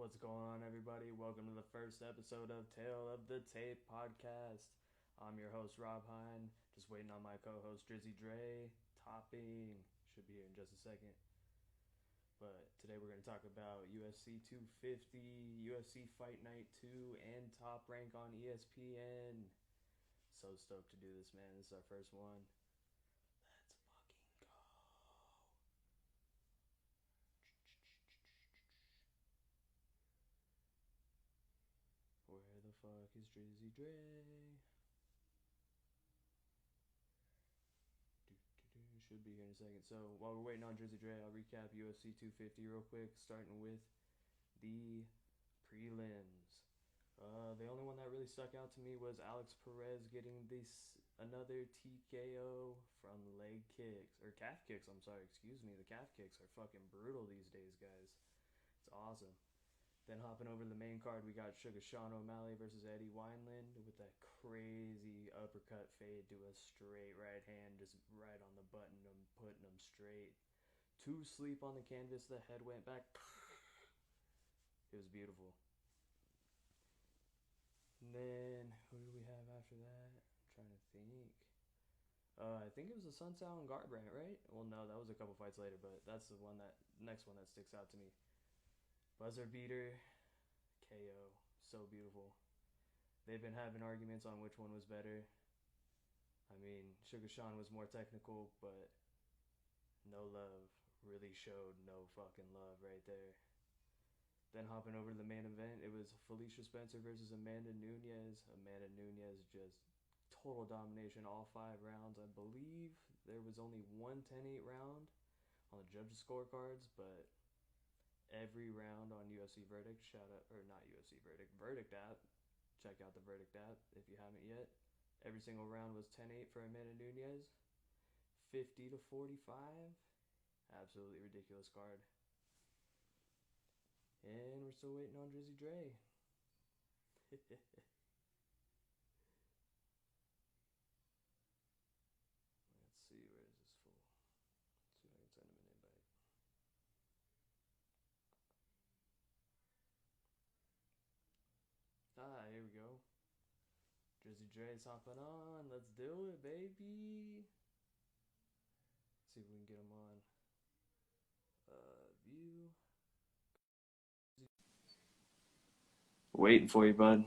What's going on, everybody? Welcome to the first episode of Tale of the Tape podcast. I'm your host, Rob Hein. Just waiting on my co-host, Drizzy Dre. Topping. Should be here in just a second. But today we're going to talk about UFC 250, UFC Fight Night 2, and Top Rank on ESPN. So stoked to do this, man. This is our first one. Let's fucking go. Where the fuck is Drizzy Dre? Should be here in a second. So while we're waiting on Drizzy Dre, I'll recap UFC 250 real quick, starting with the prelims. The only one that really stuck out to me was Alex Perez getting another TKO from leg kicks, or calf kicks, I'm sorry, excuse me. The calf kicks are fucking brutal these days, guys. It's awesome. Then hopping over to the main card, we got Sean O'Malley versus Eddie Wineland with that crazy uppercut fade to a straight right hand, just right on the button, putting him straight to sleep on the canvas. The head went back. It was beautiful. And then who do we have after that? I'm trying to think. I think it was the Sunsound and Garbrandt, right? Well, no, that was a couple fights later, but that's the next one that sticks out to me. Buzzer beater, KO, so beautiful. They've been having arguments on which one was better. I mean, Sean was more technical, but no love. Really showed no fucking love right there. Then hopping over to the main event, it was Felicia Spencer versus Amanda Nunes. Amanda Nunes just total domination all 5 rounds. I believe there was only one 10-8 round on the judges' scorecards, but every round on UFC Verdict, Verdict app. Check out the Verdict app if you haven't yet. Every single round was 10-8 for Amanda Nunes. 50-45. Absolutely ridiculous card. And we're still waiting on Drizzy Dre. Let's see, where is this fool? Let's see if I can send him an invite. Here we go. Drizzy Dre's hopping on. Let's do it, baby. Let's see if we can get him on. View. Waiting for you, bud.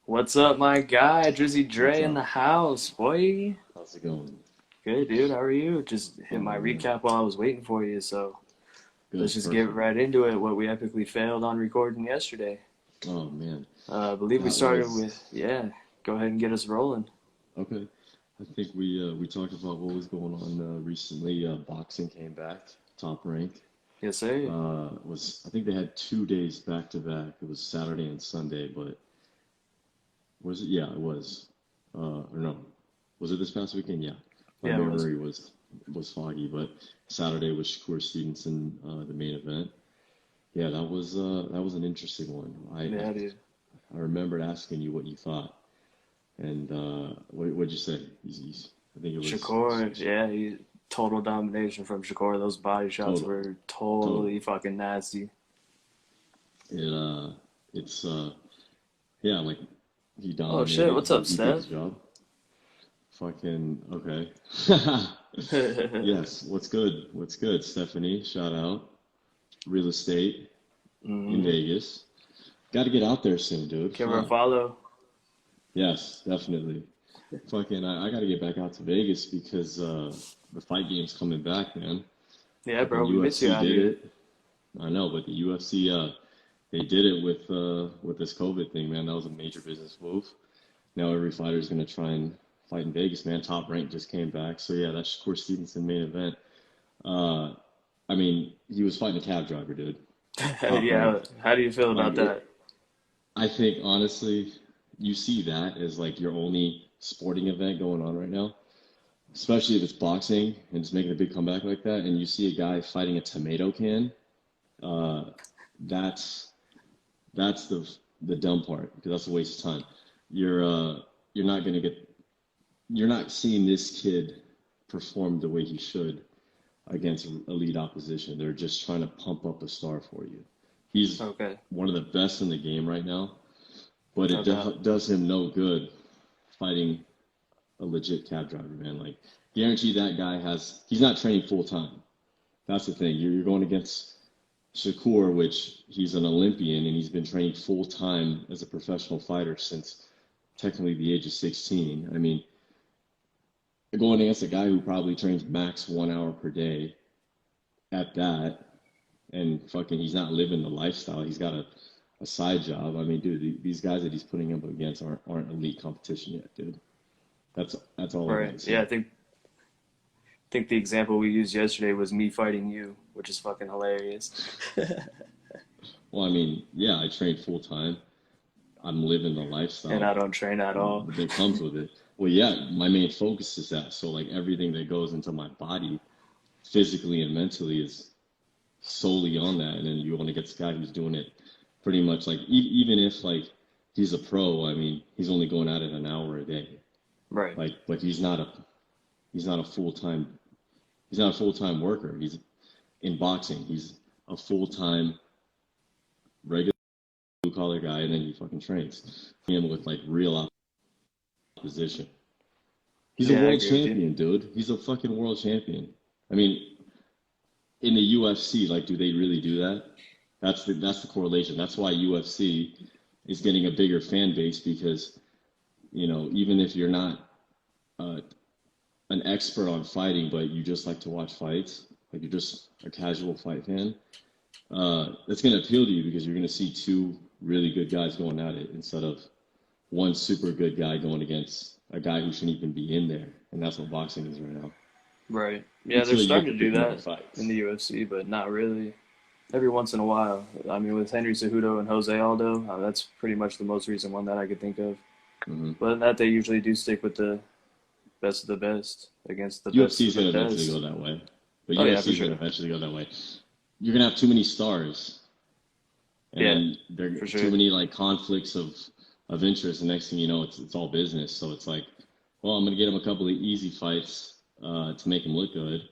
What's up, my guy? Drizzy Dre in the house, boy. How's it going? Good, dude. How are you? Just hit my recap while I was waiting for you, so Good, let's just get right into it. What we epically failed on recording yesterday. Oh, man. I believe we started with, go ahead and get us rolling. Okay. I think we talked about what was going on recently. Boxing came back, Top Rank. Yes, sir. I think they had 2 days back to back. It was Saturday and Sunday, but was it? Yeah, it was. Or no, was it this past weekend? Yeah. My memory was foggy, but Saturday was Shakur Stevenson, the main event. Yeah, that was an interesting one. Dude. I remembered asking you what you thought, and what'd you say? I think it was Shakur. He total domination from Shakur. Those body shots were totally fucking nasty. It's like he dominated. Oh shit! What's up, Steph? Fucking okay. Yes. What's good? What's good, Stephanie? Shout out. Real estate in Vegas. Got to get out there soon, dude. Give her a follow. Yes, definitely. Fucking, I got to get back out to Vegas because the fight game's coming back, man. Yeah, bro, we miss you out here. I know, but the UFC, they did it with this COVID thing, man. That was a major business move. Now every fighter's gonna try and fight in Vegas, man. Top Rank just came back, so yeah, that's Shakur Stevenson main event. I mean, he was fighting a cab driver, dude. Yeah, how do you feel about that? I think, honestly, you see that as like your only sporting event going on right now, especially if it's boxing and it's making a big comeback like that, and you see a guy fighting a tomato can. That's the dumb part, because that's a waste of time. You're not seeing this kid perform the way he should against elite opposition. They're just trying to pump up a star for you. He's Okay. one of the best in the game right now, but it Okay. does him no good fighting a legit cab driver, man. Like, guarantee that guy he's not training full time. That's the thing. You're going against Shakur, which he's an Olympian and he's been training full time as a professional fighter since technically the age of 16. I mean, going against a guy who probably trains max 1 hour per day at that, and fucking he's not living the lifestyle. He's got a side job. I mean, dude, these guys that he's putting up against aren't elite competition yet, dude. That's all I gotta Right. say. Yeah, I think the example we used yesterday was me fighting you, which is fucking hilarious. Well, I mean, yeah, I train full time. I'm living the And lifestyle I don't train at all. that comes with it. Well, yeah, my main focus is that. So, like, everything that goes into my body, physically and mentally, is solely on that. And then you want to get this guy who's doing it pretty much like, even if like he's a pro, I mean, he's only going at it an hour a day. Right. Like, but he's not a full-time worker. He's in boxing. He's a full-time regular blue-collar guy, and then he fucking trains him with like real opposition. He's a world champion, dude. He's a fucking world champion. I mean, in the UFC, like, do they really do that? That's the correlation. That's why UFC is getting a bigger fan base, because, you know, even if you're not an expert on fighting, but you just like to watch fights, like you're just a casual fight fan, that's going to appeal to you, because you're going to see two really good guys going at it instead of one super good guy going against a guy who shouldn't even be in there. And that's what boxing is right now. Right. Yeah, they're starting to do that in the UFC, but not really. Every once in a while. I mean, with Henry Cejudo and Jose Aldo, that's pretty much the most recent one that I could think of. Mm-hmm. But in that, they usually do stick with the best of the best against the UFC is best going of to the eventually best. go that way. But Oh, yeah, UFC for is sure. going to eventually go that way. You're going to have too many stars. And then there are too many like conflicts of interest. And next thing you know, it's all business. So it's like, well, I'm going to get him a couple of easy fights to make him look good.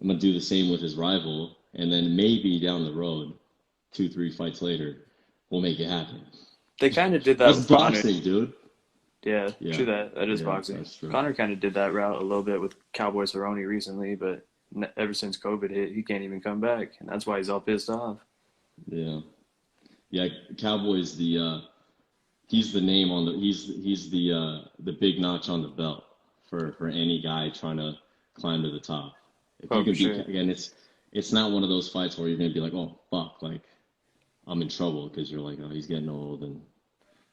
I'm going to do the same with his rival. And then maybe down the road, 2-3 fights later, we'll make it happen. They kind of did that That's with boxing, Conor. dude. Yeah, true that. That is boxing. That's true. Conor kind of did that route a little bit with Cowboy Cerrone recently, but ever since COVID hit, he can't even come back, and that's why he's all pissed off. Yeah. Yeah, Cowboy's he's the name on he's the big notch on the belt for any guy trying to climb to the top. If you can beat, again, it's not one of those fights where you're gonna be like, oh fuck, like I'm in trouble, because you're like, oh, he's getting old and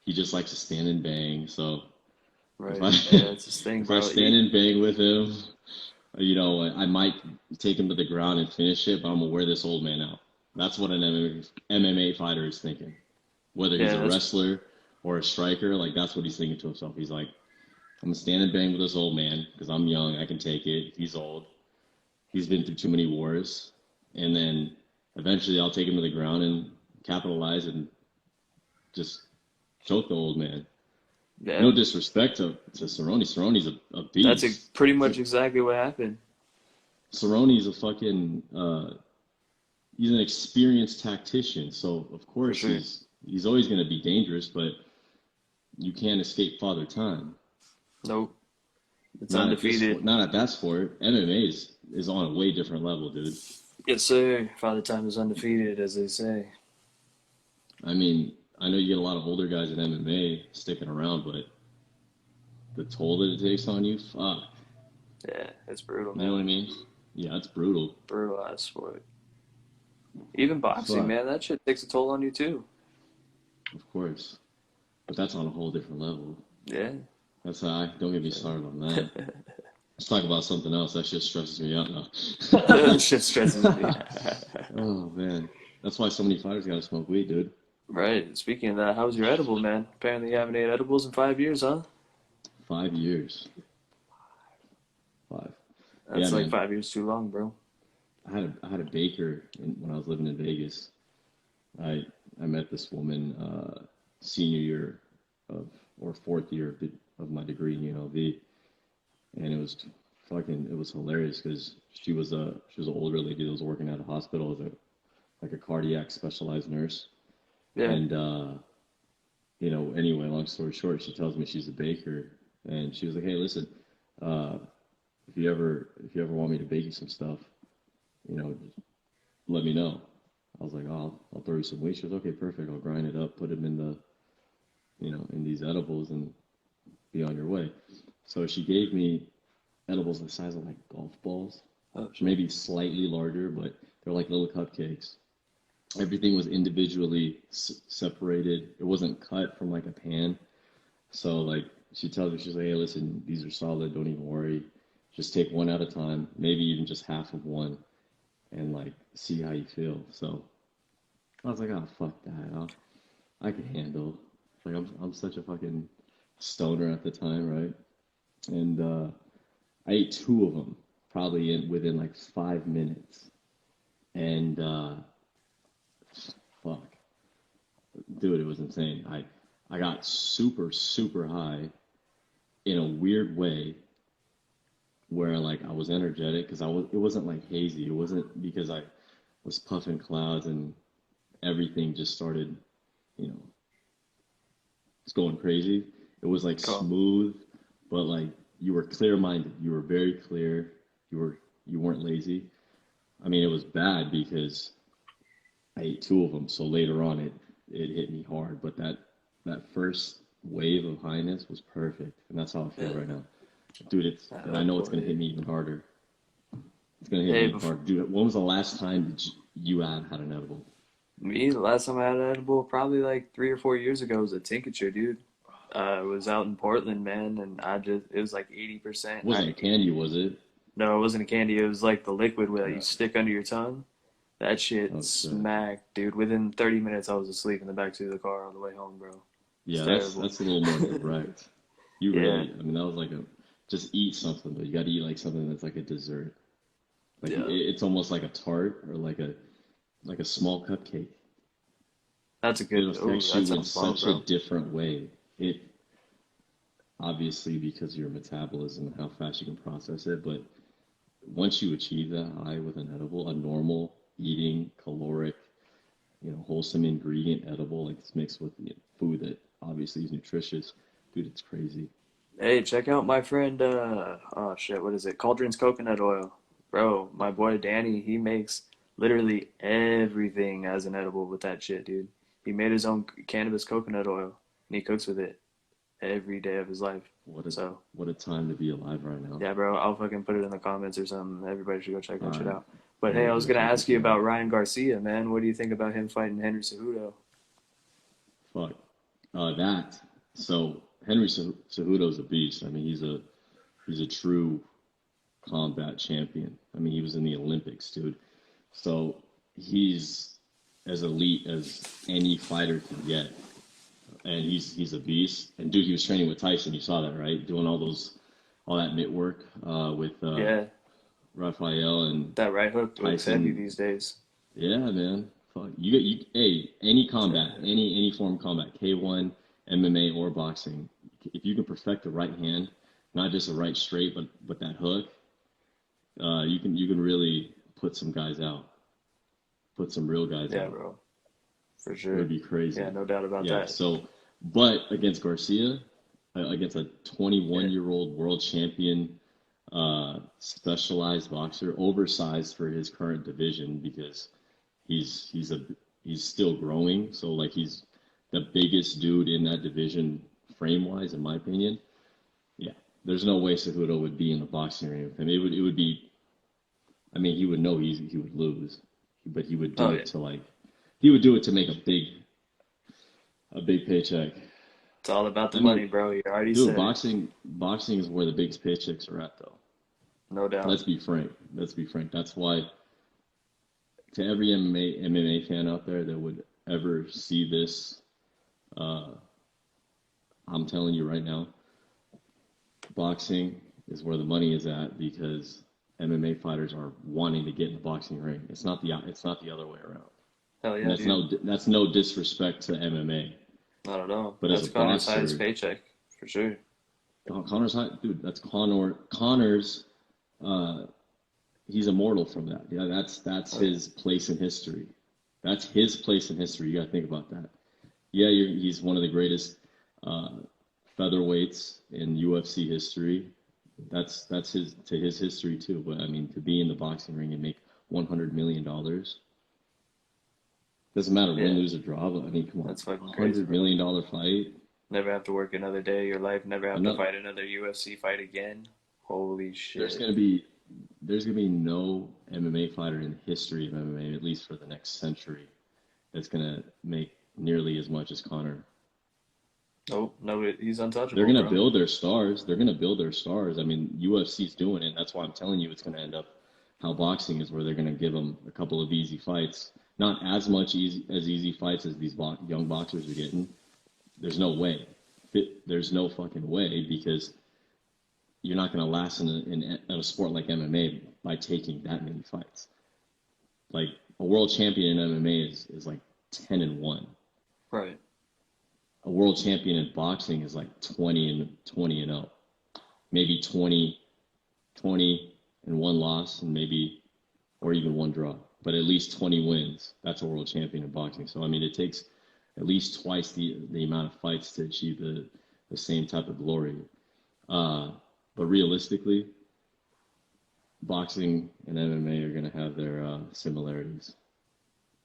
he just likes to stand and bang. So right, it's his thing, if bro. I stand and bang with him, you know, I might take him to the ground and finish it, but I'm gonna wear this old man out. That's what an MMA fighter is thinking. Whether he's a wrestler or a striker, like that's what he's thinking to himself. He's like, I'm gonna stand and bang with this old man because I'm young, I can take it. He's old. He's been through too many wars, and then eventually I'll take him to the ground and capitalize and just choke the old man. Yeah. No disrespect to Cerrone. Cerrone's a beast. That's pretty much exactly what happened. Cerrone's a fucking he's an experienced tactician, so of course he's always going to be dangerous, but you can't escape Father Time. Nope. It's not undefeated. Not at that sport. MMA is on a way different level, dude. Yes, sir. Father Time is undefeated, as they say. I mean, I know you get a lot of older guys in MMA sticking around, but the toll that it takes on you, fuck. Yeah, it's brutal, man. You know what I mean? Yeah, it's brutal. Brutal ass sport. Even boxing, man, that shit takes a toll on you too. Of course. But that's on a whole different level. Yeah. Don't get me started on that. Let's talk about something else. That shit stresses me out now. That shit stresses me. Oh, man. That's why so many fighters gotta smoke weed, dude. Right. Speaking of that, how was your edible, man? Apparently you haven't ate edibles in 5 years, huh? 5 years. 5. That's like 5 years too long, bro. I had a baker when I was living in Vegas. I met this woman senior year or fourth year of my degree in UNLV, and it was it was hilarious because she was an older lady that was working at a hospital as a cardiac specialized nurse. Yeah. And anyway, long story short, she tells me she's a baker, and she was like, "Hey, listen, uh, if you ever want me to bake you some stuff, just let me know." I was like, "Oh, I'll throw you some wheat." She was okay, perfect. I'll grind it up, put them in in these edibles, and be on your way. So she gave me edibles the size of like golf balls, maybe slightly larger, but they're like little cupcakes. Everything was individually separated. It wasn't cut from like a pan. So like she tells me, she's like, "Hey, listen, these are solid. Don't even worry. Just take one at a time, maybe even just half of one, and like see how you feel." So I was like, "Oh, fuck that. I can handle." Like I'm such a fucking stoner at the time, right? And I ate two of them probably within like 5 minutes, and fuck, dude, it was insane. I got super super high in a weird way where like I was energetic because it wasn't like hazy. It wasn't because I was puffing clouds and everything just started, you know, it's going crazy. It was like Cool. smooth, but like you were clear-minded. You were very clear. You weren't lazy. I mean, it was bad because I ate two of them, so later on it hit me hard. But that first wave of highness was perfect, and that's how I feel Yeah. right now, dude. And I know it's gonna hit me even harder. It's gonna hit me even harder, dude. When was the last time you had an edible? Me, the last time I had an edible, probably like 3 or 4 years ago, was a tincture, dude. It was out in Portland, man, and it was like 80%. Wasn't a candy, was it? No, it wasn't a candy. It was like the liquid that you Yeah. stick under your tongue. That shit Oh shit. smacked, dude. Within 30 minutes, I was asleep in the backseat of the car on the way home, bro. It's Yeah, terrible. that's a little more direct. You Yeah, really, I mean, that was like just eat something, but you got to eat like something that's like a dessert. Like yeah. it's almost like a tart or like a small cupcake. That's a It good. Oh, affects that you in sounds bomb, such a bro. different way. It obviously because of your metabolism and how fast you can process it, but once you achieve that high with an edible, a normal eating caloric, wholesome ingredient edible, like it's mixed with food that obviously is nutritious, dude, it's crazy. Hey, check out my friend. Oh shit, what is it? Cauldron's coconut oil, bro. My boy Danny, he makes literally everything as an edible with that shit, dude. He made his own cannabis coconut oil, and he cooks with it every day of his life. What a So. what a time to be alive right now. Yeah, bro, I'll fucking put it in the comments or something. Everybody should go check All that shit right, out. But yeah, hey, I was gonna definitely ask check you it out. about Ryan Garcia, man. What do you think about him fighting Henry Cejudo? Fuck. That. So Henry Cejudo's a beast. I mean, he's a true combat champion. I mean, he was in the Olympics, dude. So he's as elite as any fighter can get, and he's a beast. And dude, he was training with Tyson. You saw that, right? Doing all that mitt work with Yeah, Raphael and that right hook looks heavy Tyson. these days. Yeah, man. Fuck. Hey, any combat, any form of combat, K1, MMA or boxing, if you can perfect the right hand, not just a right straight, but that hook, you can really put some guys out, put some real guys Yeah, out. bro, for It would sure. be Yeah, crazy. no doubt about Yeah. that. So, but against Garcia, against a Yeah, 21-year-old world champion, specialized boxer, oversized for his current division because he's he's a he's still growing. So like he's the biggest dude in that division frame wise, in my opinion. Yeah, there's no way Cejudo would be in the boxing ring with him. It would be. I mean, he would know he would lose, but he would oh do yeah, it to like he would do it to make a big paycheck. it's all about the I money, mean, bro. You already dude, said it. boxing is where the biggest paychecks are at, though. No doubt. Let's be frank. Let's be frank. That's why to every MMA fan out there that would ever see this, uh, I'm telling you right now, boxing is where the money is at because MMA fighters are wanting to get in the boxing ring. It's not the other way around. Hell And yeah, that's dude. no disrespect to MMA, I don't know. but as a That's Connor's highest boxer, paycheck for sure. Connor's high, dude. That's Connor's he's immortal from that. Yeah, that's his place in history. That's his place in history. You got to think about that. Yeah, he's one of the greatest featherweights in UFC history. That's his history too. But I mean, to be in the boxing ring and make $100 million, doesn't matter win, lose, or draw. But I mean, come on, That's fucking crazy. $100 million fight. Never have to work another day of your life. Never have to fight another UFC fight again. Holy shit. There's gonna be no MMA fighter in the history of MMA, at least for the next century, that's gonna make nearly as much as Conor. Oh, no, he's untouchable. They're gonna build their stars. I mean, UFC's doing it. That's why I'm telling you it's gonna end up how boxing is, where they're gonna give them a couple of easy fights. Not as much easy fights as these young boxers are getting. There's no way. There's no fucking way, because you're not going to last in a sport like MMA by taking that many fights. Like, a world champion in MMA is like 10-1. Right. A world champion in boxing is like 20-0. Maybe 20 and one loss, and maybe, or even one draw. But at least 20 wins. That's a world champion in boxing. So, I mean, it takes at least twice the amount of fights to achieve the same type of glory. But realistically, boxing and MMA are going to have their similarities.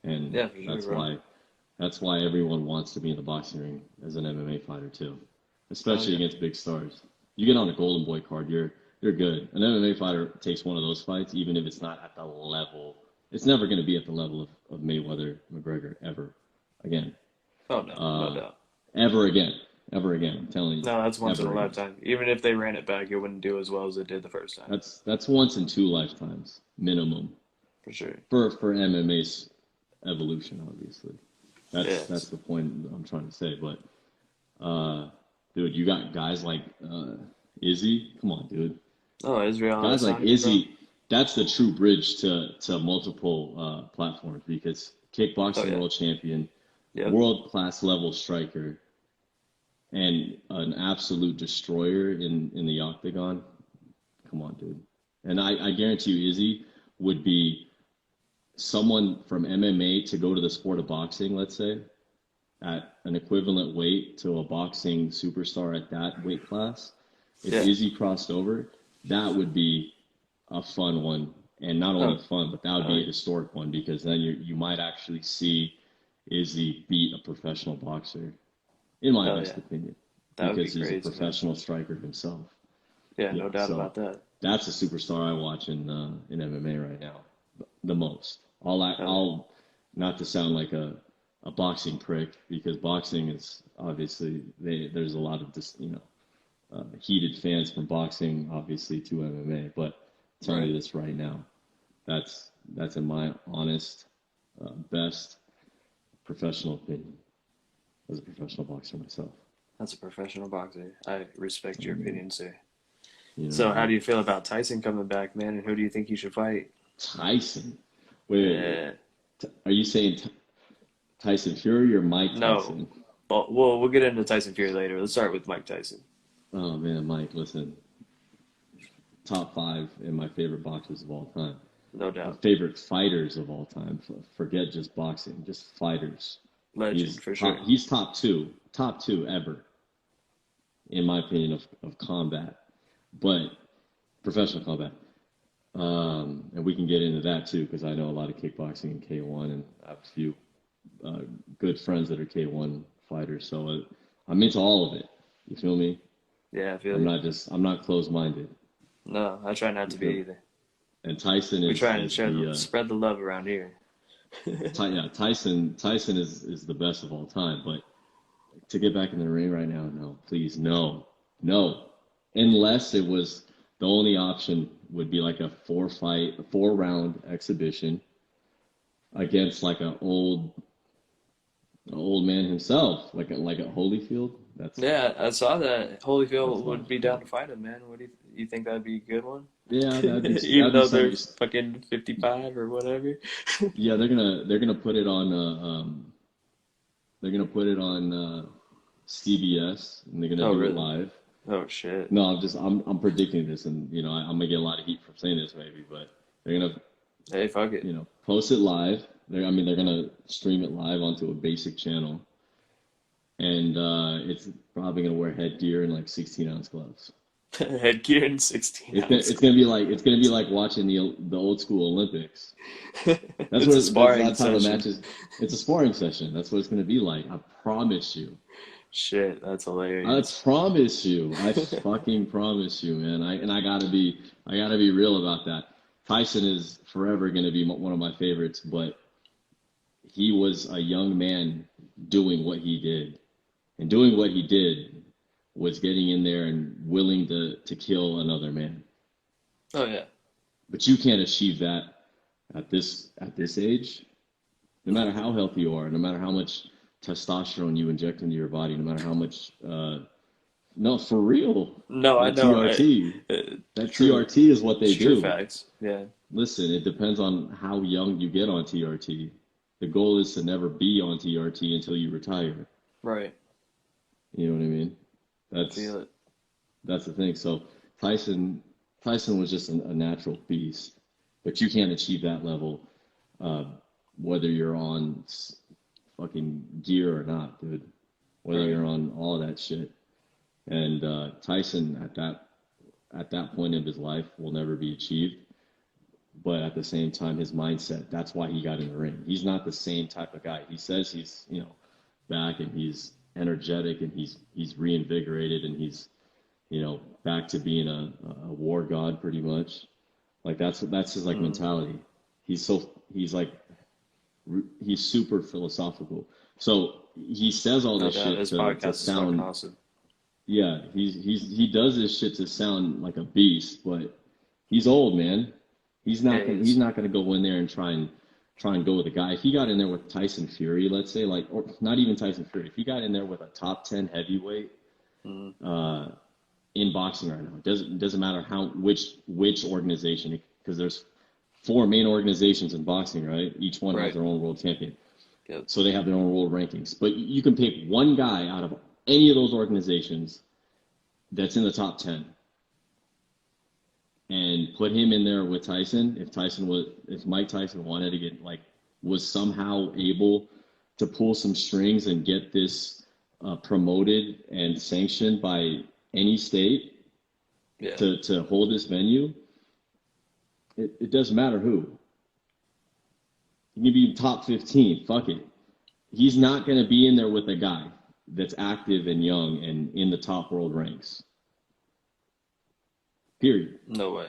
And that's why everyone wants to be in the boxing ring as an MMA fighter too, especially against big stars. You get on a Golden Boy card, you're good. An MMA fighter takes one of those fights, even if it's not at the level. It's never going to be at the level of Mayweather, McGregor, ever again. Oh, no, no doubt. Ever again. I'm telling you. No, that's once in a lifetime. Even if they ran it back, it wouldn't do as well as it did the first time. That's once in 2 lifetimes, minimum. For sure. For MMA's evolution, obviously. That's the point I'm trying to say. But, dude, you got guys like Izzy. Come on, dude. Oh, Israel. Guys like Izzy. That's the true bridge to multiple platforms, because kickboxing world champion, world-class level striker, and an absolute destroyer in the octagon. Come on, dude. And I guarantee you Izzy would be someone from MMA to go to the sport of boxing, let's say, at an equivalent weight to a boxing superstar at that weight class. If Izzy crossed over, that would be a fun one. And not only fun, but that would be a historic one, because then you might actually see Izzy beat a professional boxer, in my best opinion, because he's a professional striker himself. Yeah, no doubt about that. That's a superstar I watch in MMA right now, the most. I'll not to sound like a boxing prick, because boxing is obviously there's a lot of heated fans from boxing, obviously, to MMA, but I'm telling you this right now, that's in my honest, best professional opinion as a professional boxer myself. That's a professional boxer. I respect your opinion, sir. So how do you feel about Tyson coming back, man? And who do you think you should fight? Tyson? Wait. Are you saying Tyson Fury or Mike Tyson? No. Well, we'll get into Tyson Fury later. Let's start with Mike Tyson. Oh, man, Mike, listen. Top 5 in my favorite boxers of all time. No doubt. My favorite fighters of all time. Forget just boxing, just fighters. Legend, for sure. He's top two ever, in my opinion, of combat, but professional combat. And we can get into that too, because I know a lot of kickboxing and K1, and I have a few good friends that are K1 fighters. So I'm into all of it. You feel me? Yeah, I feel I'm not closed-minded. No, I try not to be either. And Tyson is... We're trying to spread the love around here. Tyson is the best of all time, but to get back in the ring right now, no, please, no. Unless it was, the only option would be like a 4-round exhibition against like an old man himself, like a Holyfield. I saw that Holyfield would be down to fight him, man. What do you think that'd be a good one? Yeah, that'd be even though they're fucking 55 or whatever. Yeah, they're gonna put it on CBS, and they're gonna do it live. Oh shit. No, I'm predicting this, and I'm gonna get a lot of heat from saying this maybe, but they're gonna Hey, fuck it. post it live. They're gonna stream it live onto a basic channel, and it's probably gonna wear headgear and like 16-ounce gloves. Headgear and 16 ounce. It's gonna be like watching the old school Olympics. It's a sparring That's how the session. matches. It's a sparring session. That's what it's gonna be like. I promise you. Shit, that's I hilarious. promise you. I fucking promise you, man. I gotta be real about that. Tyson is forever gonna be one of my favorites, but he was a young man doing what he did, and doing what he did was getting in there and willing to kill another man. Oh yeah. But you can't achieve that at this age. No matter how healthy you are, no matter how much testosterone you inject into your body, no matter how much no, for real. No, I That know. TRT. That True. TRT is what they It's true do. facts. Yeah. Listen, it depends on how young you get on TRT. The goal is to never be on TRT until you retire. Right. You know what I mean? I feel it. That's the thing. So Tyson was just a natural beast, but you can't achieve that level uh, whether you're on fucking gear or not, dude. Whether Right. you're on all of that shit. And Tyson at that point of his life will never be achieved. But at the same time, his mindset, that's why he got in the ring. He's not the same type of guy. He says he's, back and he's energetic and he's reinvigorated and he's, back to being a war god pretty much. Like that's his like Mm. mentality. He's like he's super philosophical. So he says all No this doubt. shit His to podcast is fucking sound, awesome. yeah, he does this shit to sound like a beast, but he's old, man. Yeah, he He's is. not gonna go in there and try and go with a guy. If he got in there with Tyson Fury, let's say, like, or not even Tyson Fury, if he got in there with a top 10 heavyweight Mm. in boxing right now, it doesn't matter which organization, because there's four main organizations in boxing, right? Each one has Right. their own world champion. Yep. So they have their own world rankings. But you can pick one guy out of any of those organizations that's in the top 10 and put him in there with Tyson. If Mike Tyson wanted to get, like, was somehow able to pull some strings and get this promoted and sanctioned by any state Yeah. to hold this venue, it doesn't matter who. He can be top 15. Fuck it. He's not going to be in there with a guy that's active and young and in the top world ranks. Period. No way.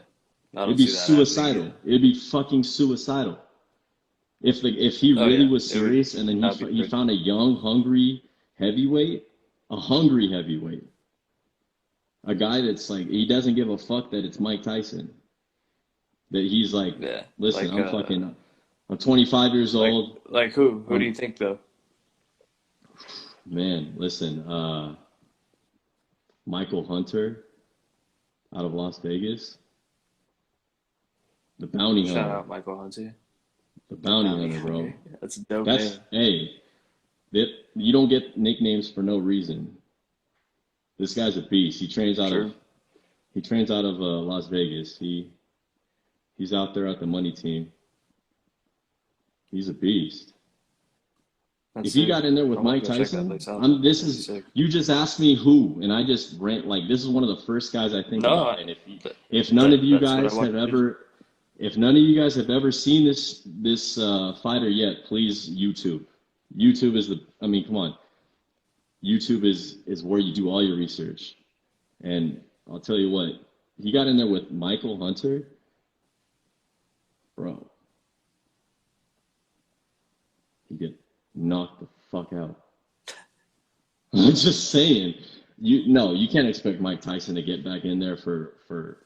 I It'd don't be see that happening suicidal. either. It'd be fucking suicidal. If he Oh really yeah. was It would. serious and then That'd be he crazy. found a young, hungry heavyweight, a guy that's like, he doesn't give a fuck that it's Mike Tyson. That he's like, Yeah. listen, Like I'm 25 years like old. like who? Who do Um, you think though? Man, listen, Michael Hunter out of Las Vegas, the bounty Shout hunter, out Michael Hunter. the The bounty bounty hunter, bro. hunter. That's a dope That's, name. hey, you don't get nicknames for no reason. This guy's a beast. True. He trains out of Las Vegas. He's out there at the money team. He's a beast. That's If he sick. got in there with I'm gonna Mike go check that Tyson, place out. That's sick. you just asked me who, and I just rant, like, this is one of the first guys I think No, about. And th- if none of you that's what I guys want have to do. if none of you guys have ever seen this fighter yet, please YouTube. YouTube is I mean, come on. YouTube is where you do all your research. And I'll tell you what, he got in there with Michael Hunter, bro. He get knocked the fuck out. I'm just saying, you can't expect Mike Tyson to get back in there for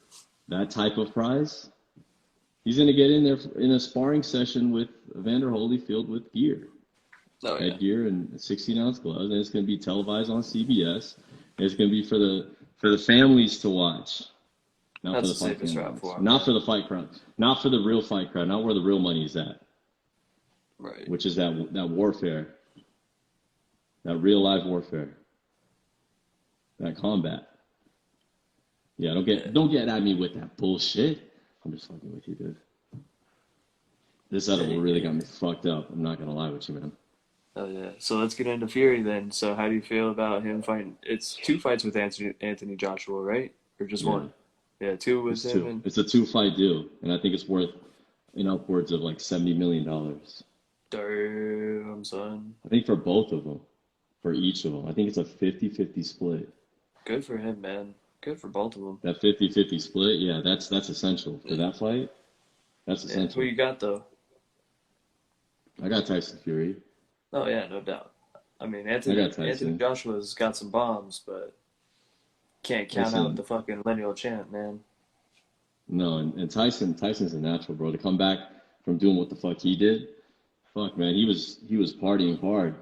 that type of prize. He's gonna get in there in a sparring session with Evander Holyfield with gear, Oh yeah. headgear, and 16-ounce gloves, and it's gonna be televised on CBS. And it's gonna be for the families to watch, not That's for the the fight safest route fans, for him, not man. for the fight crowd, not for the real fight crowd, not where the real money's at, Right. which is that warfare, that real life warfare, that combat. Yeah, Yeah. don't get at me with that bullshit. I'm just fucking with you, dude. This edible really got me fucked up. I'm not gonna lie with you, man. Oh yeah. So let's get into Fury then. So how do you feel about him fighting? It's two fights with Anthony Joshua, right? Or just Yeah, one? Yeah, two with it's him two. and It's a two-fight deal, and I think it's worth in upwards of like $70 million. damn son. I think for both of them, for each of them. I think it's a 50-50 split. Good for him, man. Good for both of them. That 50-50 split, yeah, that's essential for that fight. That's Yeah. Who essential. you got though? I got Tyson Fury. Oh yeah, no doubt. I mean, I got Anthony Tyson. Joshua's got some bombs, but can't count out the Listen, fucking lineal champ, man. no, and Tyson's a natural, bro. To come back from doing what the fuck he did, fuck, man, he was partying hard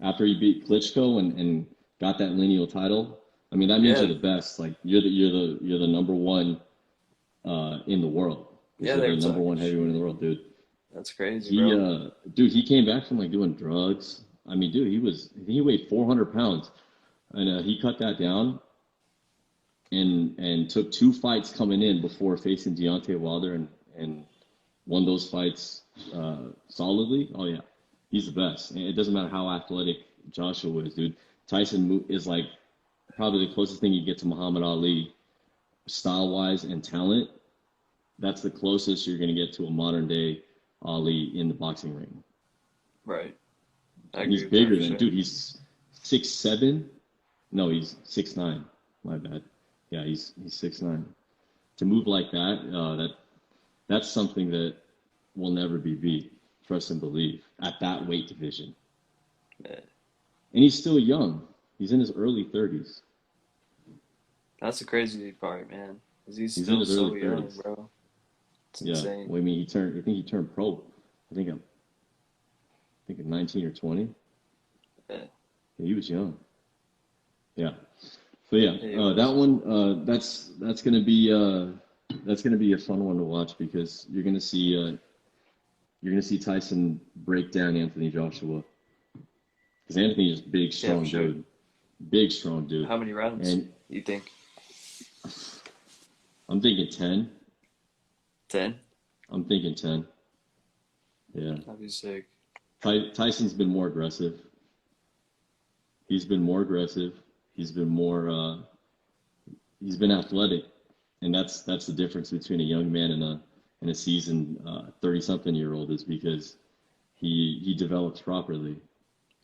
after he beat Klitschko and got that lineal title. I mean, that means Yeah, you're the best. Like you're the number one in the world because yeah, you're they were the number talking one heavyweight in shit. the world, dude. That's crazy, He bro. dude, he came back from like doing drugs. I mean, dude, he weighed 400 pounds, and he cut that down and took two fights coming in before facing Deontay Wilder and won those fights solidly. Oh yeah, he's the best. And it doesn't matter how athletic Joshua is, dude. Tyson is like probably the closest thing you get to Muhammad Ali, style wise and talent. That's the closest you're gonna get to a modern day Ali in the boxing ring. Right. I And he's agree with that bigger for than, sure. dude. He's 6'7". No, he's 6'9". My bad. Yeah, he's 6'9". To move like that, that's something that will never be beat. Trust and believe at that weight division. Yeah. And he's still young. He's in his early 30s. That's the crazy part, man. Is he's He's in still his early so young, 30s. bro. It's Yeah. insane. Well, I mean, he turned. I think he turned pro. I think at 19 or 20. Yeah. Yeah, he was young. Yeah. So yeah, Yeah, he that was. one, that's gonna be a fun one to watch because you're gonna see Tyson break down Anthony Joshua because Anthony is Yeah, for sure. big strong dude, How many rounds and you think? I'm thinking 10. 10? I'm thinking 10. Yeah, That'd be sick. Tyson's been more aggressive. He's been more aggressive. He's been more. He's been athletic, and that's the difference between a young man and a seasoned 30-something-year-old is because he develops properly.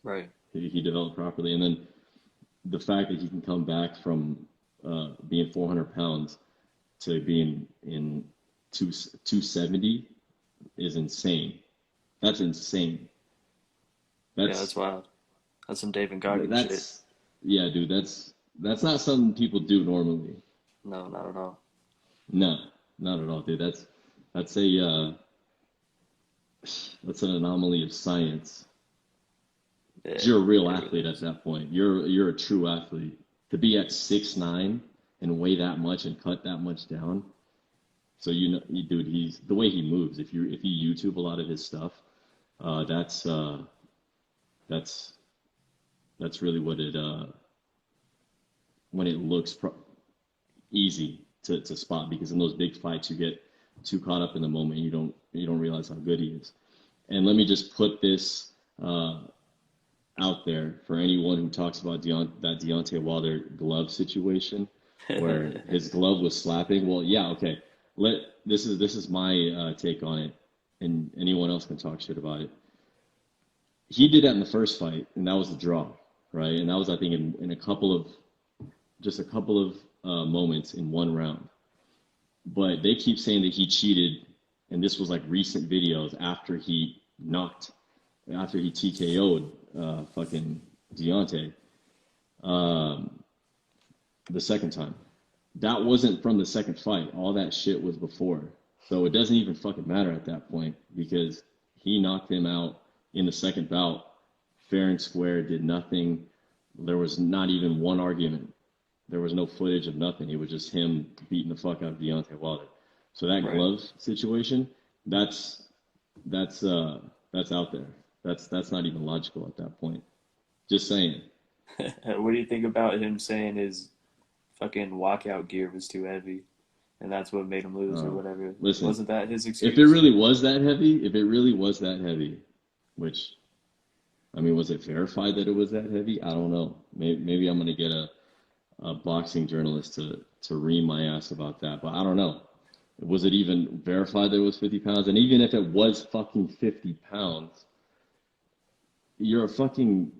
Right. He developed properly, and then the fact that he can come back from being 400 pounds to being in 270 is insane. That's insane. Yeah, that's That's wild. That's some David Goggin shit. that's yeah, dude. That's not something people do normally. No, not at all. No, not at all, dude. That's a that's an anomaly of science. Yeah, 'Cause you're a real it athlete really at is. that point. You're a true athlete. To be at 6'9" and weigh that much and cut that much down. So dude, he's the way he moves. If you YouTube a lot of his stuff, uh, that's uh, that's that's really what it when it looks easy to spot because in those big fights you get too caught up in the moment and you don't realize how good he is. And let me just put this uh, out there for anyone who talks about that Deontay Wilder glove situation where his glove was slapping. Well, yeah, okay. This is my take on it, and anyone else can talk shit about it. He did that in the first fight, and that was the draw, right? And that was I think in a couple of moments in one round. But they keep saying that he cheated, and this was like recent videos after he TKO'd fucking Deontay um, the second time. That wasn't from the second fight. All that shit was before. So it doesn't even fucking matter at that point because he knocked him out in the second bout, fair and square, did nothing. There was not even one argument. There was no footage of nothing. It was just him beating the fuck out of Deontay Wilder. So that Right. glove situation, that's out there. That's not even logical at that point. Just saying. What do you think about him saying his fucking walkout gear was too heavy, and that's what made him lose or whatever. Listen, Wasn't that his excuse? if it really was that heavy, which, I mean, was it verified that it was that heavy? I don't know. Maybe I'm gonna get a boxing journalist to ream my ass about that, but I don't know. Was it even verified that it was 50 pounds? And even if it was fucking 50 pounds, you're a fucking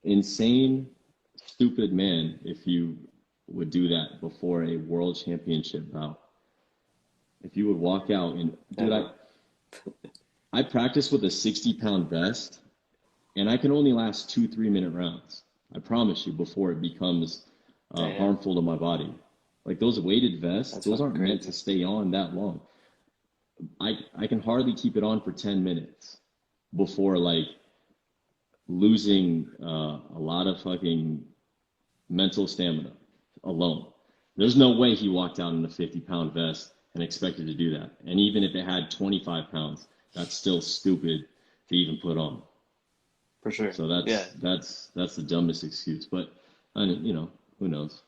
insane, stupid man if you would do that before a world championship bout. If you would walk out and, dude, I practice with a 60-pound vest, and I can only last 2-3 minute rounds. I promise you, before it becomes harmful to my body. Like those weighted vests, those aren't meant to stay on that long. I can hardly keep it on for 10 minutes before like losing a lot of fucking mental stamina alone. There's no way he walked out in a 50-pound vest and expected to do that. And even if it had 25 pounds, that's still stupid to even put on. For sure. So that's the dumbest excuse. But I mean, you know, who knows?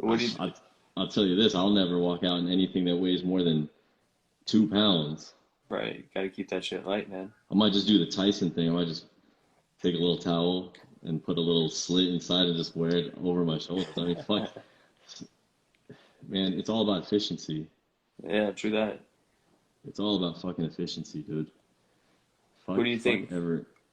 I'll tell you this: I'll never walk out in anything that weighs more than 2 pounds. Right, got to keep that shit light, man. I might just do the Tyson thing. I might just take a little towel and put a little slit inside and just wear it over my shoulders. I mean, fuck, man, it's all about efficiency. Yeah, true that. It's all about fucking efficiency, dude. Who do you think?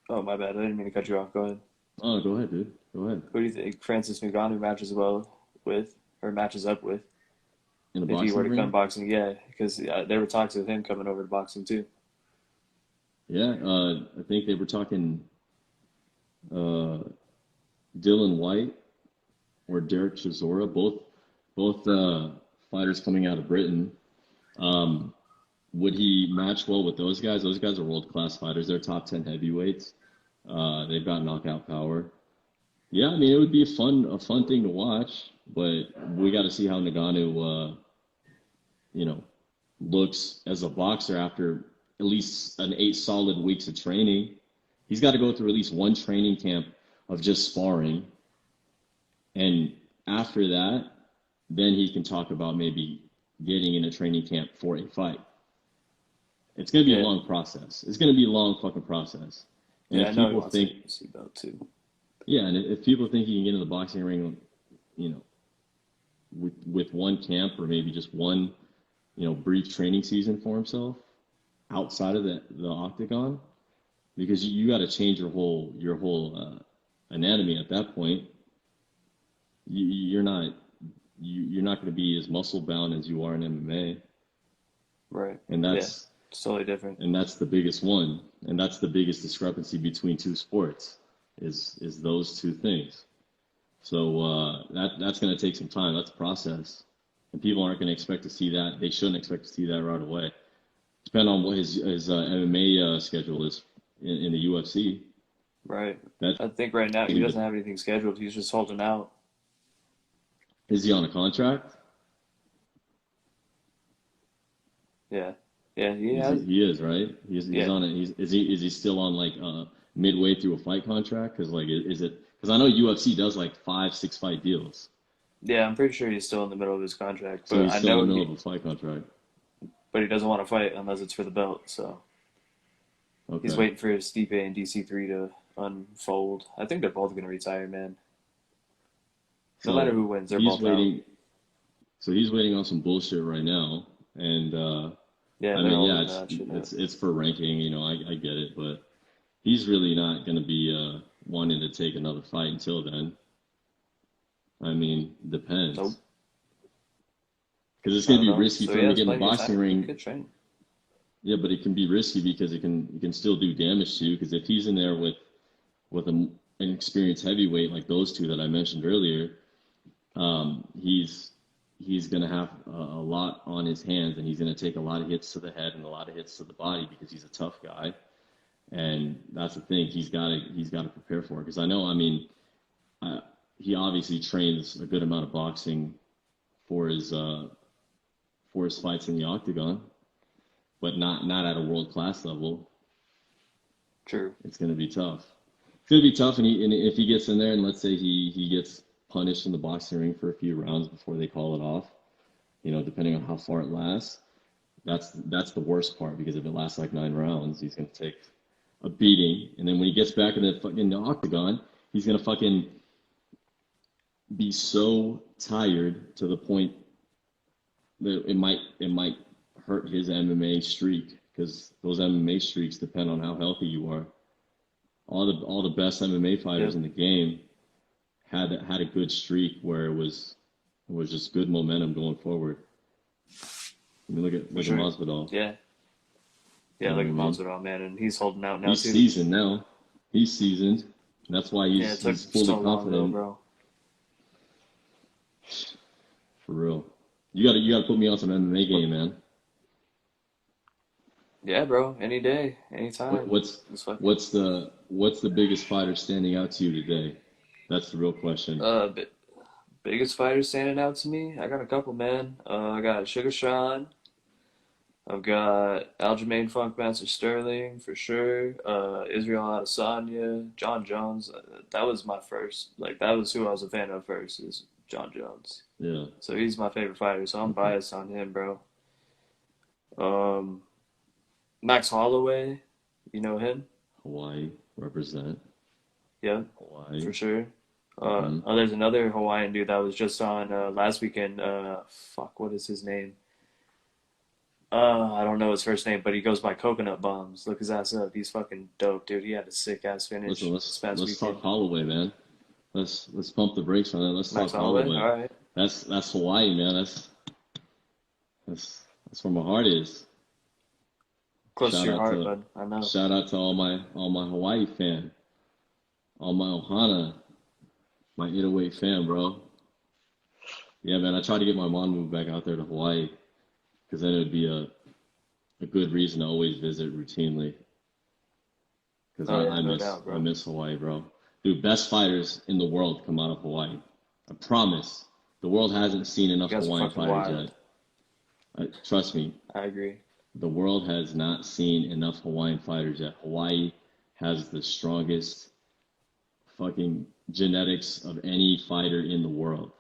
Oh, my bad. I didn't mean to cut you off. Go ahead. Oh, go ahead, dude. Go ahead. Who do you think Francis Ngannou matches up with? In a if boxing he were to ring? come boxing, yeah, because there were talks of him coming over to boxing too. Yeah, I think they were talking Dylan White or Derek Chisora, both fighters coming out of Britain. Would he match well with those guys? Those guys are world-class fighters. They're top 10 heavyweights. They've got knockout power. Yeah, I mean, it would be a fun thing to watch, but we got to see how Ngannou, looks as a boxer after at least 8 solid weeks of training. He's got to go through at least one training camp of just sparring. And after that, then he can talk about maybe getting in a training camp for a fight. It's going to be a long process. It's going to be a long fucking process. And if people think, too. Yeah, and if people think he can get in the boxing ring, with one camp or maybe just one, brief training season for himself outside of the octagon, because you got to change your whole anatomy at that point. You're not going to be as muscle bound as you are in MMA. Right. And that's it's totally different. And that's the biggest one, and that's the biggest discrepancy between two sports is those two things. So that's going to take some time. That's a process, and people aren't going to expect to see that. They shouldn't expect to see that right away. Depending on what his MMA schedule is in the UFC. Right. I think right now he doesn't have anything scheduled. He's just holding out. Is he on a contract? Yeah. Yeah, he has. He is, right? He's on it. Is he still on like midway through a fight contract? Because like, is it? Because I know UFC does like 5-6 fight deals. Yeah, I'm pretty sure he's still in the middle of his contract. So he's still in the middle of a fight contract. But he doesn't want to fight unless it's for the belt. So he's waiting for his Stipe and DC3 to unfold. I think they're both going to retire, man. No matter who wins, they're both waiting. So he's waiting on some bullshit right now, and it's for ranking. I get it, but he's really not going to be wanting to take another fight until then. I mean, depends. Nope. Because it's going to be risky for him to get in the boxing ring. Good train. Yeah, but it can be risky because it can still do damage to you. Because if he's in there with an experienced heavyweight like those two that I mentioned earlier, he's going to have a lot on his hands, and he's going to take a lot of hits to the head and a lot of hits to the body because he's a tough guy. And that's the thing he's got to prepare for. Because I know, he obviously trains a good amount of boxing for his fights in the octagon, but not at a world-class level. True. It's going to be tough. It's going to be tough, and if he gets in there and let's say he gets punished in the boxing ring for a few rounds before they call it off. Depending on how far it lasts. That's the worst part, because if it lasts like 9 rounds, he's gonna take a beating, and then when he gets back in the octagon, he's gonna fucking be so tired to the point that it might hurt his MMA streak, because those MMA streaks depend on how healthy you are. All the best MMA fighters in the game had a good streak where it was just good momentum going forward. I mean, look at Masvidal. Yeah, look at Masvidal, man, and he's holding out now. He's seasoned now. He's seasoned. That's why he's fully so confident. Long, bro. For real. You gotta put me on some MMA game, man. Yeah, bro. Any day, anytime. What's the biggest fighter standing out to you today? That's the real question. Biggest fighter standing out to me? I got a couple, man. I got Sugar Sean. I've got Aljamain Funkmaster Sterling for sure. Israel Adesanya, John Jones. That was my first. Like, that was who I was a fan of first, is John Jones. Yeah. So he's my favorite fighter. So I'm biased on him, bro. Max Holloway, you know him? Hawaii represent. Yeah, Hawaii for sure. There's another Hawaiian dude that was just on last weekend. What is his name? I don't know his first name, but he goes by Coconut Bombs. Look his ass up. He's fucking dope, dude. He had a sick ass finish. Listen, let's talk Holloway, man. Let's pump the brakes on that. Let's Max talk Holloway. All right. That's Hawaii, man. That's where my heart is. Close to your heart, bud. I know. Shout out to all my Hawaii fan, all my Ohana, my 808 fan, bro. Yeah, man. I tried to get my mom to move back out there to Hawaii, because then it would be a good reason to always visit routinely. Because I miss Hawaii, bro. Dude, best fighters in the world come out of Hawaii. I promise. The world hasn't seen enough Hawaiian fighters yet. Trust me. I agree. The world has not seen enough Hawaiian fighters yet. Hawaii has the strongest fucking genetics of any fighter in the world.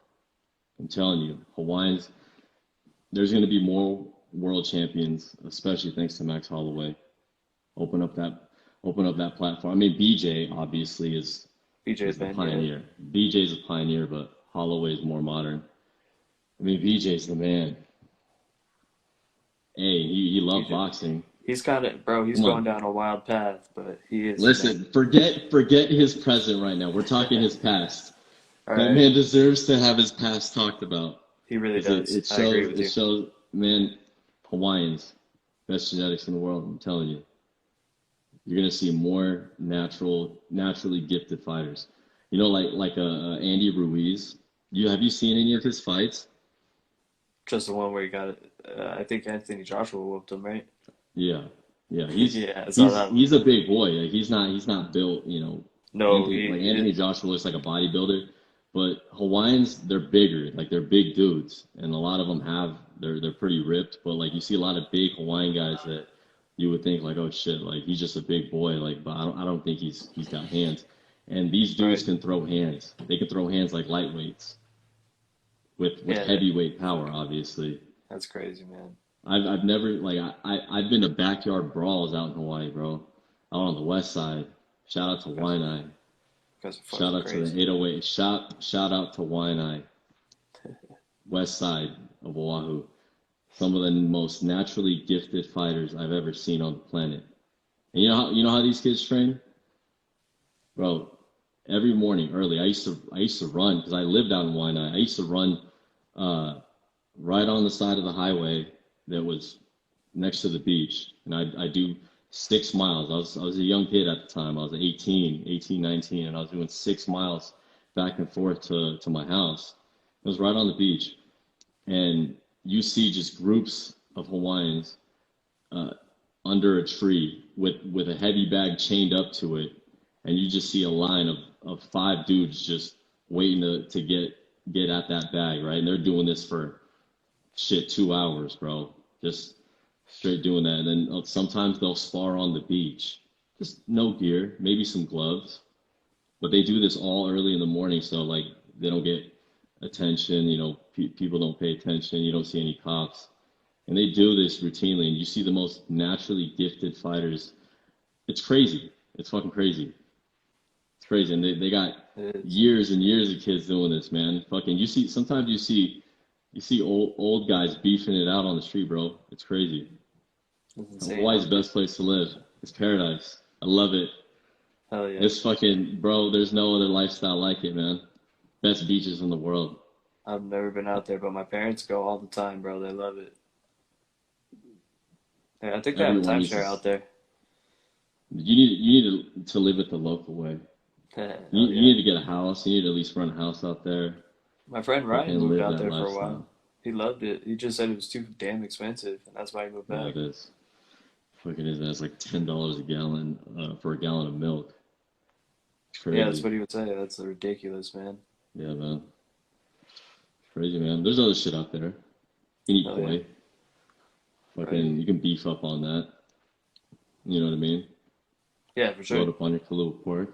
I'm telling you, Hawaiians, there's going to be more world champions, especially thanks to Max Holloway. Open up that platform. I mean, BJ obviously is the pioneer. BJ's a pioneer, but Holloway's more modern. I mean, BJ's the man. Hey, he loved boxing. He's going down a wild path, but he is. Listen, forget his present right now. We're talking his past. That man deserves to have his past talked about. He really does. I agree with you. It shows, man, Hawaiians, best genetics in the world. I'm telling you. You're gonna see more naturally gifted fighters. You know, like Andy Ruiz. Have you seen any of his fights? Just the one where he got it. I think Anthony Joshua whooped him, right? Yeah. He's a big boy. Like, he's not built, No, Anthony Joshua looks like a bodybuilder, but Hawaiians, they're bigger. Like, they're big dudes, and a lot of them they're pretty ripped. But like, you see a lot of big Hawaiian guys that you would think like, oh shit, like he's just a big boy. Like, but I don't think he's got hands. And these dudes can throw hands. They can throw hands like lightweights with heavyweight power, obviously. That's crazy, man. I've never, like, I've been to backyard brawls out in Hawaii, bro. Out on the west side. Shout out to Waianae. Shout out to the 808. Shout out to Waianae. West side of Oahu. Some of the most naturally gifted fighters I've ever seen on the planet. And you know how these kids train? Bro, every morning early, I used to run, because I lived out in Waianae. I used to run right on the side of the highway that was next to the beach, and I do 6 miles. I was a young kid at the time. I was 18, 19, and I was doing 6 miles back and forth to my house. It was right on the beach, and you see just groups of Hawaiians under a tree with a heavy bag chained up to it, and you just see a line of 5 dudes just waiting to get at that bag, right? And they're doing this for 2 hours, bro. Just straight doing that. And then sometimes they'll spar on the beach. Just no gear, maybe some gloves. But they do this all early in the morning, so like they don't get attention. You know, people don't pay attention. You don't see any cops, and they do this routinely. And you see the most naturally gifted fighters. It's crazy. It's fucking crazy. It's crazy, and they got years and years of kids doing this, man. Fucking, sometimes you see old guys beefing it out on the street, bro. It's crazy. Hawaii's the best place to live. It's paradise. I love it. Hell yeah. It's fucking, bro, there's no other lifestyle like it, man. Best beaches in the world. I've never been out there, but my parents go all the time, bro. They love it. Yeah, I think they have a timeshare out there. You need to live it the local way. You need to get a house. You need to at least run a house out there. My friend Ryan moved out there for a while. He loved it. He just said it was too damn expensive, and that's why he moved back. Yeah, it is. Fucking is. That's like $10 a gallon for a gallon of milk. It's crazy. Yeah, that's what he would say. That's ridiculous, man. Yeah, man. It's crazy, man. There's other shit out there. You can eat koi. Yeah. Fucking, you can beef up on that. You know what I mean? Yeah, for sure. Load up on your filet of pork.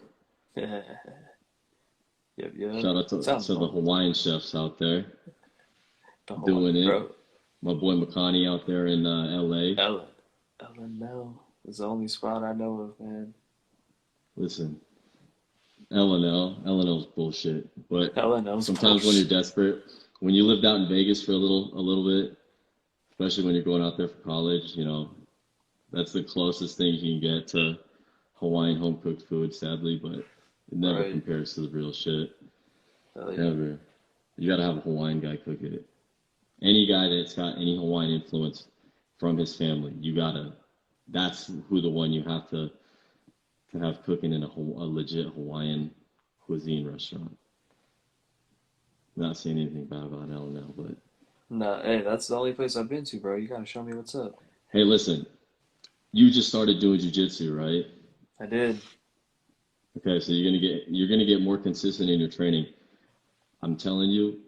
Yep. Shout out to the Hawaiian chefs out there doing it. Bro. My boy Makani out there in L.A. L&L is the only spot I know of, man. Listen, L&L's bullshit. But L&L's sometimes when you're desperate, when you lived out in Vegas for a little bit, especially when you're going out there for college, you know, that's the closest thing you can get to Hawaiian home cooked food, sadly, but it never compares to the real shit. Never. You gotta have a Hawaiian guy cook it. Any guy that's got any Hawaiian influence from his family, that's who the one you have to have cooking in a legit Hawaiian cuisine restaurant. Not saying anything bad about L&L, but no, hey, that's the only place I've been to, bro. You gotta show me what's up. Hey, listen, you just started doing jiu-jitsu, right? I did. Okay, so you're gonna get more consistent in your training. I'm telling you,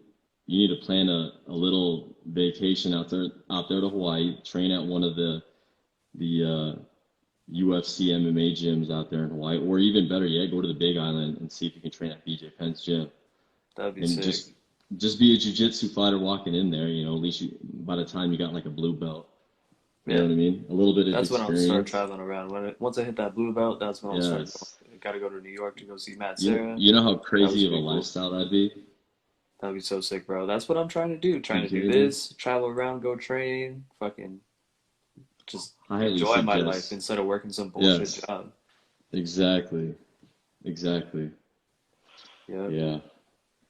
you need to plan a little vacation out there to Hawaii. Train at one of the UFC MMA gyms out there in Hawaii, or even better yet, go to the Big Island and see if you can train at BJ Penn's gym. That'd be sick. Just be a jiu-jitsu fighter walking in there. You know, at least by the time you got like a blue belt. You know what I mean? A little bit of experience. That's when I'll start traveling around. Once I hit that blue belt, that's when I'll start going. Got to go to New York to go see Matt Serra. You know how crazy of a lifestyle that'd be? That'd be so sick, bro. That's what I'm trying to do. Trying to do this, travel around, go train, fucking just enjoy my life instead of working some bullshit job. Exactly. Yeah.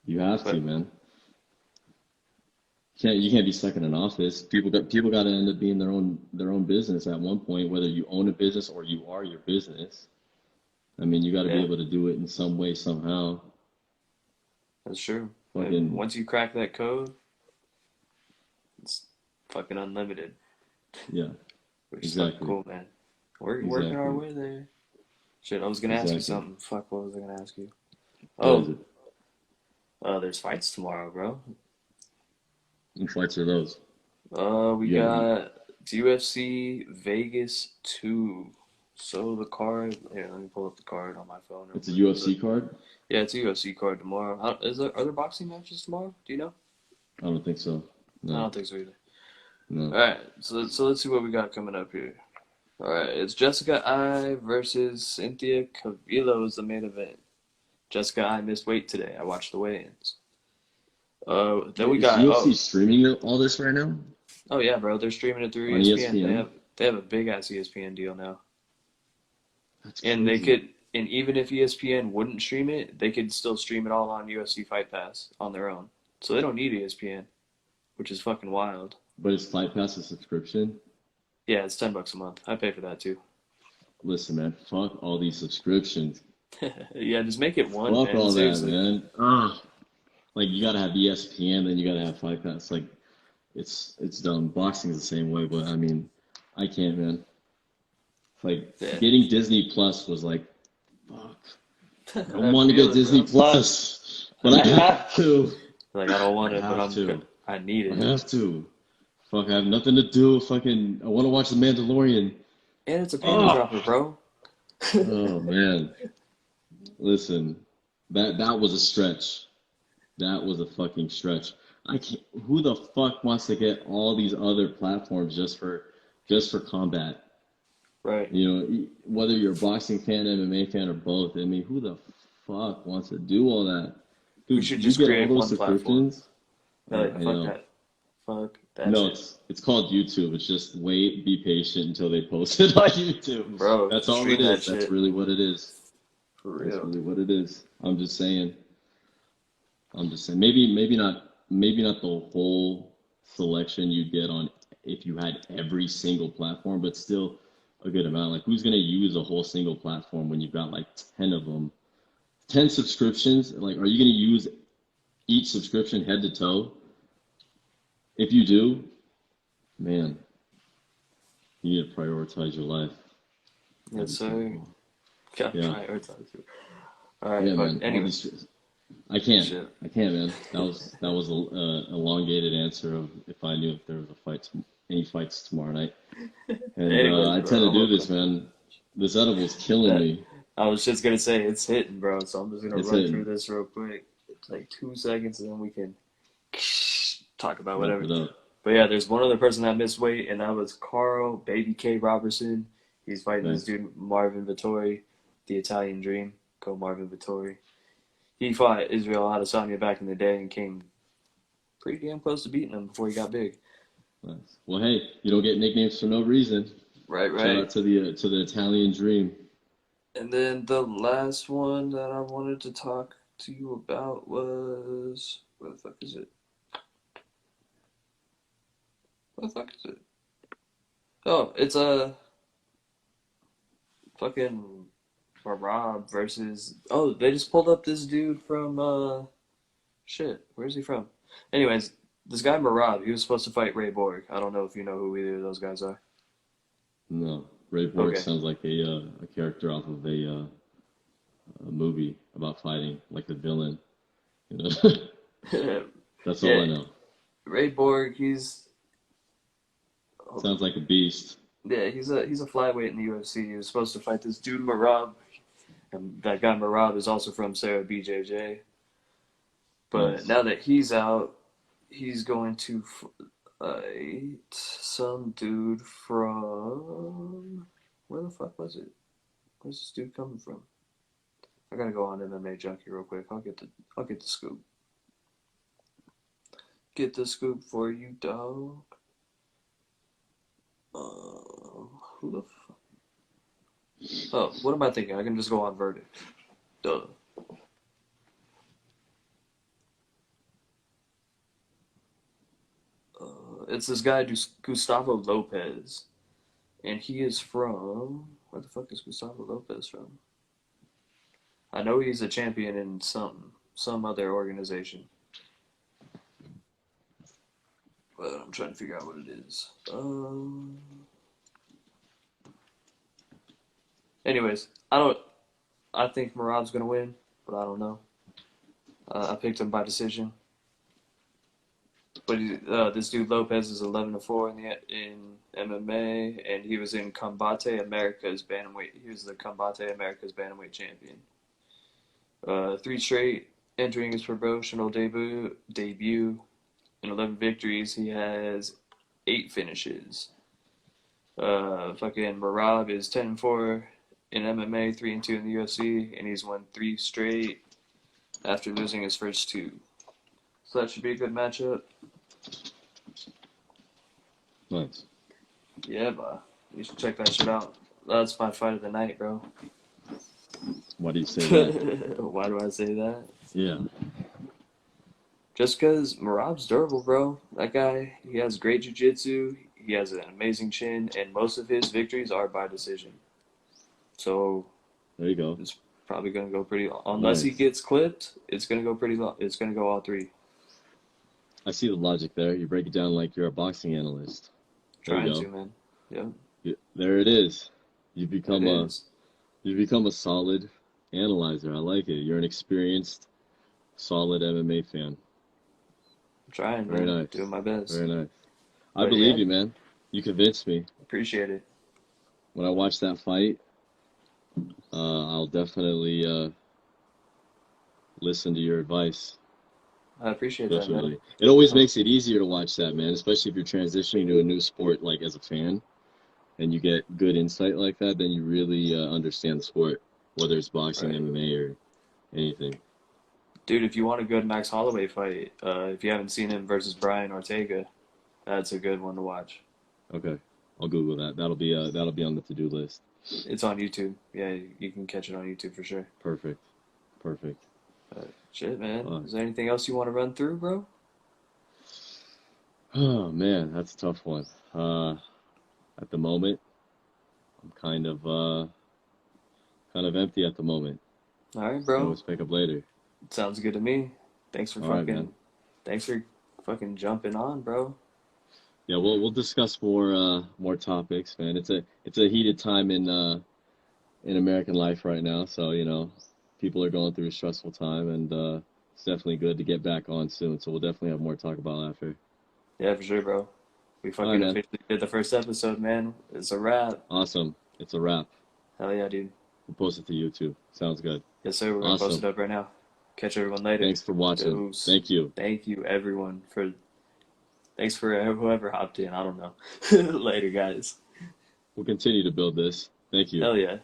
You have to, man. You can't be stuck in an office. People got to end up being their own business at one point, whether you own a business or you are your business. I mean, you got to be able to do it in some way, somehow. That's true. Once you crack that code, it's fucking unlimited. Yeah, which is cool, man. We're working our way there. Shit, I was gonna ask you something. Fuck, what was I gonna ask you? There's fights tomorrow, bro. What fights are those? We got UFC Vegas 2. So the card, here, let me pull up the card on my phone. It's a UFC card? Yeah, it's a UFC card tomorrow. Are there boxing matches tomorrow? Do you know? I don't think so. No. I don't think so either. No. All right, so let's see what we got coming up here. All right, it's Jessica Ai versus Cynthia Calvillo is the main event. Jessica Ai missed weight today. I watched the weigh-ins. Then we got UFC streaming all this right now? Oh yeah, bro, they're streaming it through ESPN. They have a big ass ESPN deal now. That's crazy. And they could, and even if ESPN wouldn't stream it, they could still stream it all on UFC Fight Pass on their own. So they don't need ESPN, which is fucking wild. But is Fight Pass a subscription? Yeah, it's $10 a month. I pay for that too. Listen, man, fuck all these subscriptions. Yeah, just make it one. Fuck all seriously. That, man. Like you gotta have ESPN, then you gotta have Fight Pass. Like it's dumb. Boxing's the same way, but I mean, I can't, man. Like getting Disney Plus was like, fuck. I don't want to get Disney Plus, but I have to. Like I don't want it, but I need it. I have to. Fuck, I have nothing to do. Fucking, I want to watch The Mandalorian. And it's a penny dropper, bro. Oh man, listen, that was a stretch. That was a fucking stretch. I can't. Who the fuck wants to get all these other platforms just for combat? Right. You know, whether you're a boxing fan, MMA fan, or both. I mean, who the fuck wants to do all that? We Dude, should you just get all create those one platform. subscriptions. No, I fuck know. that. Fuck that No, shit. it's called YouTube. It's just wait, be patient until they post it on YouTube. Bro, That's all it stream that is. That's shit. really what it is. For That's real. really what it is. I'm just saying. Maybe not the whole selection you'd get on if you had every single platform, but still a good amount. Like who's gonna use a whole single platform when you've got like 10 of them, 10 subscriptions? Like, are you gonna use each subscription head to toe? If you do, man, you need to prioritize your life. Yes, sir. Gotta Yeah. prioritize it. Alright, Yeah, but man. anyways. I can't. Shit. I can't, man. That was a elongated answer of if I knew if there was any fights tomorrow night. And Anyways, I bro, tend to I'm do gonna this, man. This edible's killing me. I was just gonna say it's hitting, bro. So I'm just gonna It's run through hitting. this real quick. It's like 2 seconds, and then we can talk about Wrap whatever. it up. But yeah, there's one other person that missed weight, and that was Carl Baby K Robertson. He's fighting this Nice. dude Marvin Vittori, the Italian Dream. Go Marvin Vittori. He fought Israel Adesanya back in the day and came pretty damn close to beating him before he got big. Nice. Well, hey, you don't get nicknames for no reason. Right, Shout right. out to the Italian Dream. And then the last one that I wanted to talk to you about was where the fuck is it? Where the fuck is it? Oh, it's a fucking Rob versus. Oh, they just pulled up this dude from shit. Where's he from? Anyways, this guy Marab, he was supposed to fight Ray Borg. I don't know if you know who either of those guys are. No, Ray Borg Okay. sounds like a character off of a movie about fighting, like the villain. You know? That's all I know. Ray Borg, he's Sounds like a beast. yeah, he's a flyweight in the UFC. He was supposed to fight this dude Marab, and that guy Marab is also from Sarah BJJ. But Nice. now that he's out, he's going to fight some dude from where the fuck was it? Where's this dude coming from? I gotta go on MMA Junkie real quick. I'll get the scoop. Get the scoop for you, dog. Who the fuck? Oh, what am I thinking? I can just go on Verdict. Duh. It's this guy, Gustavo Lopez. And he is from. Where the fuck is Gustavo Lopez from? I know he's a champion in some other organization. But I'm trying to figure out what it is. Anyways, I think Murad's gonna win, but I don't know. I picked him by decision. But this dude Lopez is 11-4 in MMA, and he was in Combate America's bantamweight. He was the Combate America's bantamweight champion. 3 straight entering his promotional debut. In 11 victories, he has 8 finishes. Fucking Marab is 10-4 in MMA, 3-2 in the UFC, and he's won 3 straight after losing his first 2. So that should be a good matchup. Nice. Yeah, but you should check that shit out. That's my fight of the night, bro. Why do you say that? Why do I say that? Yeah. Just because Marab's durable, bro. That guy, he has great jiu-jitsu. He has an amazing chin, and most of his victories are by decision. So There you go. it's probably gonna go pretty long. Unless he Nice. gets clipped, it's gonna go pretty long. It's gonna go all 3. I see the logic there. You break it down like you're a boxing analyst. There Trying you to, man. Yeah, go. There it is. You've it become is. a solid analyzer. I like it. You're an experienced, solid MMA fan. I'm trying, Very man. nice. Doing my best. Very nice. I But believe yeah, you, man. You convinced me. appreciate it. When I watch that fight, I'll definitely listen to your advice. I appreciate that, man. Definitely. It always Um, makes it easier to watch that, man, especially if you're transitioning to a new sport, like as a fan, and you get good insight like that, then you really understand the sport, whether it's boxing, right. MMA, or anything. Dude, if you want a good Max Holloway fight, if you haven't seen him versus Brian Ortega, that's a good one to watch. Okay, I'll Google that. That'll be on the to-do list. It's on YouTube. Yeah, you can catch it on YouTube for sure. Perfect. Perfect. Shit, man. Fuck. Is there anything else you want to run through, bro? Oh man, that's a tough one. At the moment, I'm kind of empty at the moment. All right, Can bro. always pick up later. Sounds good to me. Thanks for All right, man. fucking, thanks for fucking jumping on, bro. Yeah, we'll discuss more topics, man. It's a heated time in American life right now, so people are going through a stressful time, and it's definitely good to get back on soon. So we'll definitely have more to talk about after. Yeah, for sure, bro. We All right, fucking man. officially did the first episode, man. It's a wrap. Awesome. It's a wrap. Hell yeah, dude. We'll post it to YouTube. Sounds good. Yes, sir. We're gonna post Awesome. it up right now. Catch everyone later. Thanks for watching. Dose. Thank you. Thank you, everyone, for. Thanks for whoever hopped in. I don't know. Later, guys. We'll continue to build this. Thank you. Hell yeah.